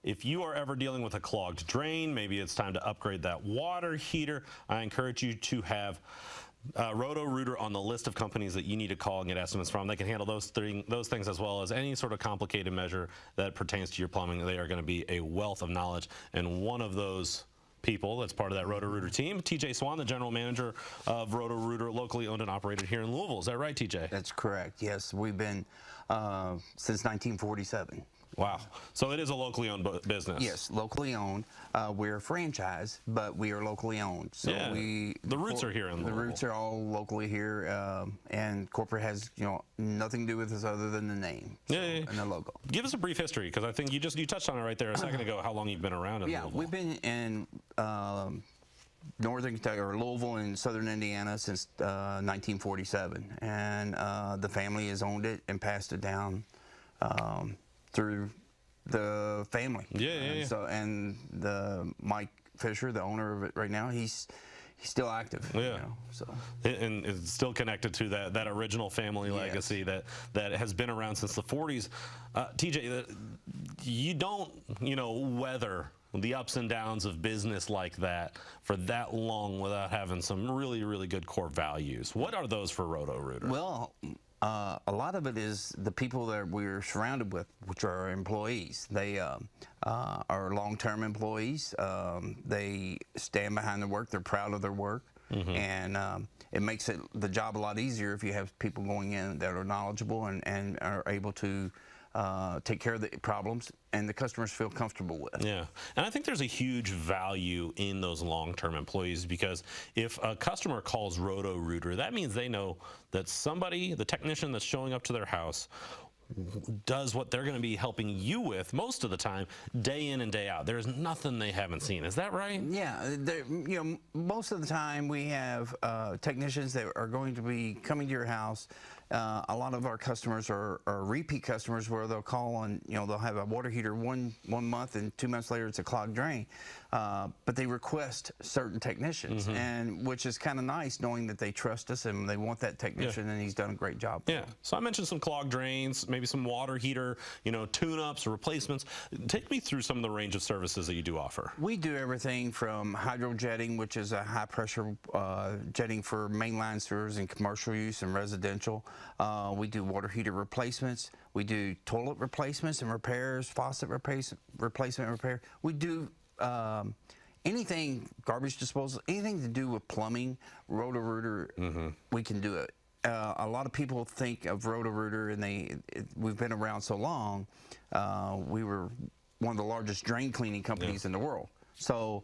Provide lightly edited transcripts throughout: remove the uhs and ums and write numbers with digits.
if you are ever dealing with a clogged drain, maybe it's time to upgrade that water heater, I encourage you to have Roto Rooter on the list of companies that you need to call and get estimates from. They can handle those things as well as any sort of complicated measure that pertains to your plumbing. They are going to be a wealth of knowledge, and one of those people that's part of that Roto Rooter team, TJ Swan, the general manager of Roto Rooter, locally owned and operated here in Louisville. Is that right, TJ? That's correct. Yes, we've been since 1947. Wow. So it is a locally owned business. Yes, locally owned. We're a franchise, but we are locally owned. So yeah. The roots are here in Louisville. The roots are all locally here, and corporate has nothing to do with us other than the name and the logo. Give us a brief history, because I think you touched on it right there a second ago. How long you've been around in Louisville? We've been in northern Kentucky, or Louisville in southern Indiana since 1947, and the family has owned it and passed it down through the family. So, and the Mike Fisher, the owner of it right now, he's still active. So and it's still connected to that original family legacy that has been around since the 40s. TJ, you don't weather the ups and downs of business like that for that long without having some really, really good core values. What are those for Roto Rooter? Well, a lot of it is the people that we're surrounded with, which are our employees. They are long-term employees. They stand behind their work. They're proud of their work. And it makes the job a lot easier if you have people going in that are knowledgeable and are able to take care of the problems and the customers feel comfortable with. Yeah, and I think there's a huge value in those long-term employees, because if a customer calls Roto Rooter, that means they know that somebody, the technician that's showing up to their house, does what they're going to be helping you with most of the time, day in and day out. There's nothing they haven't seen. Is that right? Yeah, most of the time we have technicians that are going to be coming to your house. A lot of our customers are repeat customers, where they'll call and they'll have a water heater one month, and 2 months later it's a clogged drain. But they request certain technicians, and which is kind of nice, knowing that they trust us and they want that technician, and he's done a great job. Yeah. So I mentioned some clogged drains, maybe some water heater, tune-ups or replacements. Take me through some of the range of services that you do offer. We do everything from hydro jetting, which is a high pressure jetting for mainline sewers in commercial use and residential. We do water heater replacements. We do toilet replacements and repairs, faucet replacement repair. We do anything, garbage disposal, anything to do with plumbing. Roto Rooter, we can do it. A lot of people think of Roto Rooter, and we've been around so long. We were one of the largest drain cleaning companies in the world. So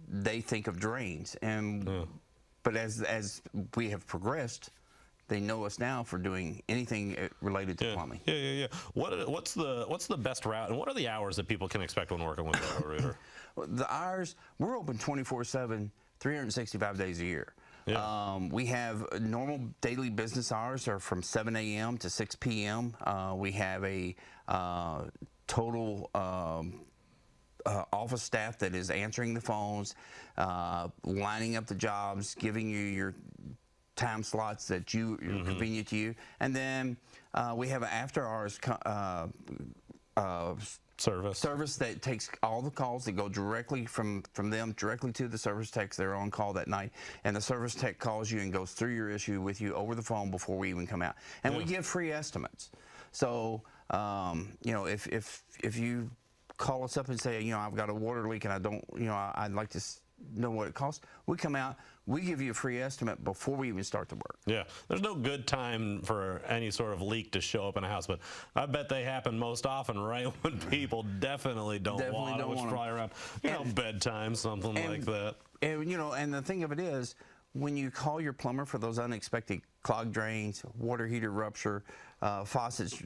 they think of drains, but as we have progressed, they know us now for doing anything related to plumbing. Yeah. What's the best route, and what are the hours that people can expect when working with Roto Rooter? The hours, we're open 24/7, 365 days a year. We have normal daily business hours are from 7 a.m. to 6 p.m. We have a total office staff that is answering the phones, lining up the jobs, giving you your time slots that are convenient to you. And then we have an after-hours service that takes all the calls that go directly from them directly to the service techs. They're on call that night, and the service tech calls you and goes through your issue with you over the phone before we even come out. And we give free estimates. So if you call us up and say, I've got a water leak and I don't, I'd like to know what it costs, we come out, we give you a free estimate before we even start the work. Yeah, there's no good time for any sort of leak to show up in a house, but I bet they happen most often right when people definitely don't want them, which is probably around bedtime, something like that. And and the thing of it is, when you call your plumber for those unexpected clogged drains, water heater rupture, faucets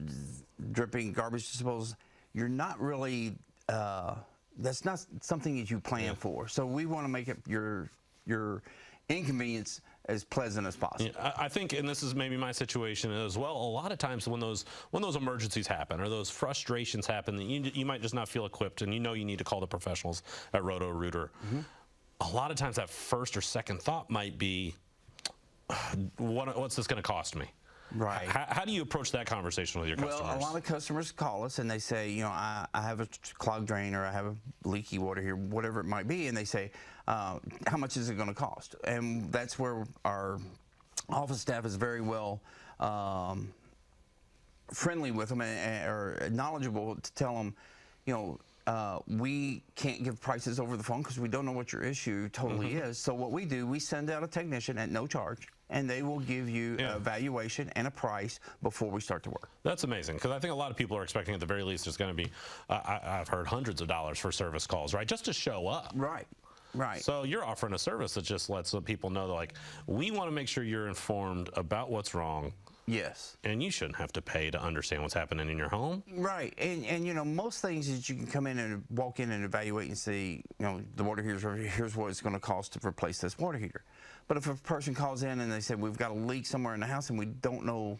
dripping, garbage disposal, you're not really that's not something that you plan for. So we want to make it your inconvenience as pleasant as possible. Yeah, I think, and this is maybe my situation as well, a lot of times when those emergencies happen or those frustrations happen, that you might just not feel equipped, and you need to call the professionals at Roto Rooter. A lot of times that first or second thought might be, what's this going to cost me? Right. How do you approach that conversation with your customers? Well, a lot of customers call us and they say, you know, I have a clogged drain or I have a leaky water here, whatever it might be, and they say, how much is it going to cost? And that's where our office staff is very well friendly with them or knowledgeable to tell them, you know, we can't give prices over the phone because we don't know what your issue totally is. So what we do, we send out a technician at no charge, and they will give you a valuation and a price before we start to work. That's amazing, because I think a lot of people are expecting at the very least it's going to be, I've heard hundreds of dollars for service calls, right? Just to show up. Right. Right. So you're offering a service that just lets the people know that, like, we want to make sure you're informed about what's wrong. Yes. And you shouldn't have to pay to understand what's happening in your home. Right. And you know, most things is you can come in and walk in and evaluate and see, you know, the water here's what it's going to cost to replace this water heater. But if a person calls in and they say, we've got a leak somewhere in the house and we don't know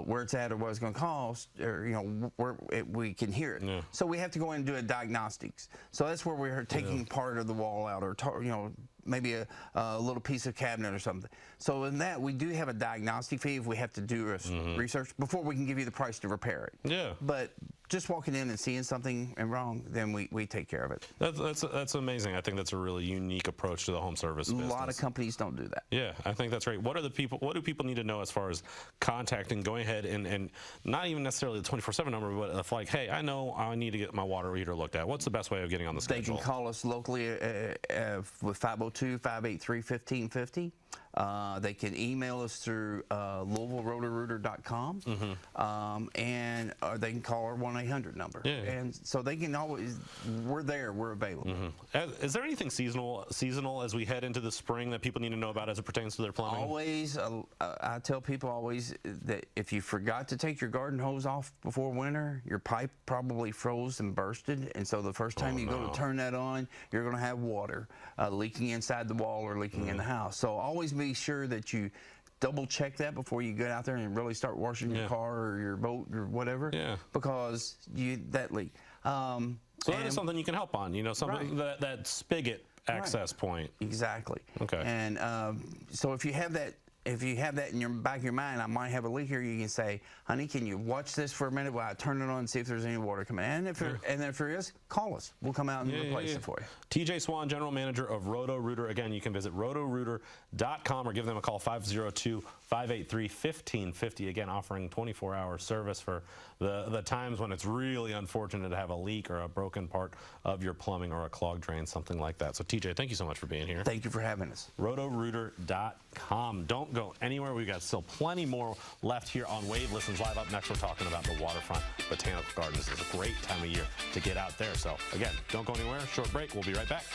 where it's at or what it's going to cost, or, you know, we can hear it. Yeah. So we have to go in and do a diagnostics. So that's where we're taking part of the wall out, or, you know, maybe a little piece of cabinet or something. So in that, we do have a diagnostic fee if we have to do research before we can give you the price to repair it. Yeah. But just walking in and seeing something wrong, then we take care of it. That's amazing. I think that's a really unique approach to the home service business. A lot of companies don't do that. Yeah, I think that's right. What do people need to know as far as contacting, going ahead and not even necessarily the 24/7 number, but if, like, hey, I know I need to get my water heater looked at. What's the best way of getting on the schedule? They can call us locally with 502-583-1550. They can email us through LouisvilleRotoRooter.com, and they can call our 1-800 number. Yeah. And so they can always, we're there, we're available. Is there anything seasonal as we head into the spring that people need to know about as it pertains to their plumbing? Always, I tell people always that if you forgot to take your garden hose off before winter, your pipe probably froze and bursted, and so the first time you go to turn that on, you're going to have water leaking inside the wall or leaking in the house. So always be sure that you double check that before you get out there and really start washing your car or your boat or whatever, because that leak. So that is something you can help on, you know, something that spigot access point. Exactly. Okay. And so if you have that in your back of your mind, I might have a leak here, you can say, honey, can you watch this for a minute while I turn it on and see if there's any water coming in? And if there is, call us. We'll come out and replace it for you. TJ Swan, General Manager of Roto Rooter. Again, you can visit rotorooter.com or give them a call, 502-583-1550. Again, offering 24-hour service for the times when it's really unfortunate to have a leak or a broken part of your plumbing or a clogged drain, something like that. So, TJ, thank you so much for being here. Thank you for having us. rotorooter.com. Don't go anywhere. We've got still plenty more left here on Wade Listens Live. Up next, we're talking about the waterfront botanical garden. This is a great time of year to get out there. So, again, don't go anywhere. Short break. We'll be right back.